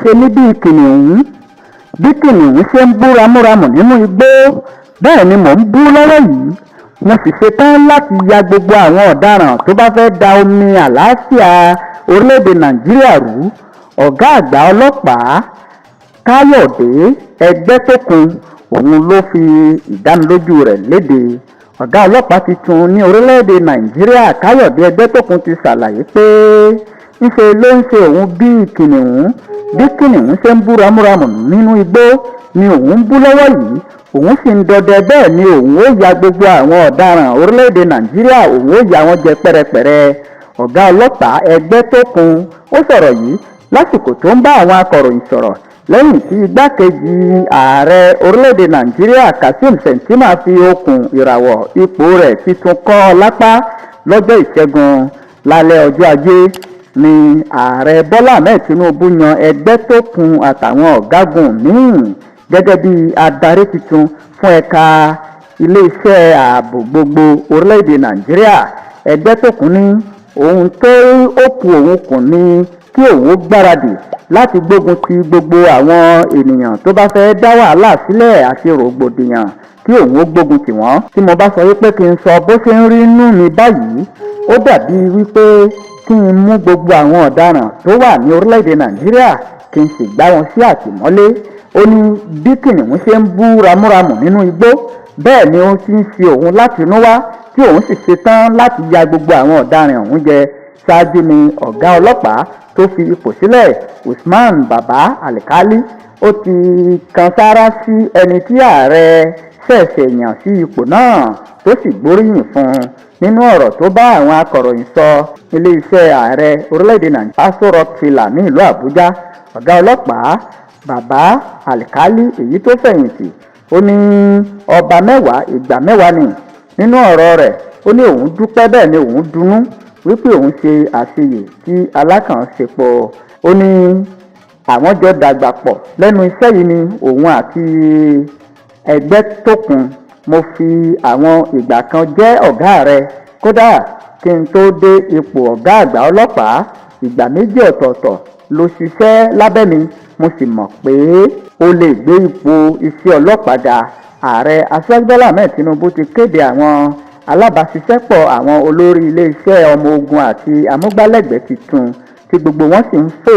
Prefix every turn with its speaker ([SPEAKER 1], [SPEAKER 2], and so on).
[SPEAKER 1] ṣe ní bí Kinnuhun ṣe ń bú ramúramù nínú igbó bẹ́ẹ̀ ni mò ń bú lọ́wọ́ yìí. Mo sì ṣetán láti ya gbogbo àwọn ọ̀daràn tó bá fẹ́ da omi àlàáfíà orílẹ̀-èdè Nàìjíríà rú. Ọ̀gá àgbà ọlọ́pàá Káyọ̀dé Ẹgbẹ́tókun òun ló fi ìdánilójú rẹ̀ léde. Ọ̀gá ọlọ́pàá Titun ní orílẹ̀-èdè Nàìjíríà Káyọ̀dé Ẹgbẹ́tókun ti ṣàlàyé pé ńṣe ló ń ṣe òun bí Kinnuhun ṣe ń bú ramúramù nínú igbó ni òun ń bú lọ́wọ́ yìí. Òun sì ń dọdẹ bẹ́ẹ̀ ni òun ó ya gbogbo àwọn ọ̀daràn orílẹ̀-èdè Nàìjíríà òun ó ya wọn jẹ pẹ́rẹpẹ̀rẹ. Ọ̀gá ọlọ́pàá Ẹgbẹ́tókun ó sọ̀rọ̀ yìí lásìkò tó ń bá àwọn akọ̀ròyìn sọ̀rọ̀ lẹ́yìn tí igbákejì ààrẹ orílẹ̀-èdè Nàìjíríà Kashim Shettima fi okùn ìràwọ̀ ipò rẹ̀ Titun kọ́ lápá lọ́jọ́ Ìṣẹ́gun. Lálẹ́ ọjọ́ Ajé ni ààrẹ Bọ́lá Ahmed Tinubu yan Ẹgbẹ́tókun àtàwọn ọ̀gágun míì gẹ́gẹ́ bí adarí tuntun fún ẹ̀ka ilé-iṣẹ́ ààbò gbogbo orílẹ̀-èdè Nàìjíríà. Ẹgbẹ́tókun ní ohun tó ó kù òun kù ní kí òun gbáradì láti gbógun ti gbogbo àwọn ènìyàn tó bá fẹ́ dá wàhálà sílẹ̀ àti rògbòdìyàn kí òun ó gbógun tì wọ́n. Tí mo bá sọ wípé kí n sọ bó ṣe ń rí inú mi báyìí, ó dàbí wípé kí n mú gbogbo àwọn ọ̀daràn tó wà ní orílẹ̀-èdè Nàìjíríà kí n sì gbá wọn sí àtìmọ́lé. Ó ní bí Kinnuhun ṣe ń bú ramúramù nínú igbó bẹ́ẹ̀ ni ó ti ń ṣe òun láti inú wá tí òun sì ṣetán láti ya gbogbo àwọn ọ̀daràn ọ̀hún jẹ. Ṣáájú ni ọ̀gá ọlọ́pàá tó fi ipò sílẹ̀ Usman Baba Alkali ó ti kan sáárá sí ẹni tí ààrẹ ṣẹ̀ṣẹ̀ yàn sí ipò náà tó sì gbóríyìn fún un. Nínú ọ̀rọ̀ tó bá àwọn akọ̀ròyìn sọ ilé-iṣẹ́ ààrẹ orílẹ̀-èdè Nàìjíríà Aso Rock Fìlà ní ìlú Àbújá, ọ̀gá ọlọ́pàá Baba Alkali èyí tó fẹ̀yìntì ó ní ọba mẹ́wàá ìgbà mẹ́wàá ni. Nínú ọ̀rọ̀ rẹ̀ ó ní òun dúpẹ́ bẹ́ẹ̀ ni òun dunnú wípé òun ṣe àṣeyè tí alákànṣepọ̀. Ó ní àwọn jọ dàgbà pọ̀ lẹ́nu iṣẹ́ yìí ni òun àti Ẹgbẹ́tókun. Mo fi àwọn ìgbà kan jẹ́ ọ̀gá rẹ̀, kódà kí n tó dé ipò ọ̀gá àgbà ọlọ́pàá ìgbà méjì ọ̀tọ̀ọ̀tọ̀ ló ṣiṣẹ́ lábẹ́ mi, mo sì mọ̀ pé ó lè gbé ipò iṣẹ́ ọlọ́pàá ga. Ààrẹ Aṣíwájú Bọ́lá Ahmed Tinubu ti kéde àwọn alábàáṣiṣẹ́pọ̀ àwọn olórí ilé-iṣẹ́ ọmọ ogun àti amúgbálẹ́gbẹ̀ẹ́ tuntun tí gbogbo wọn sì ń fò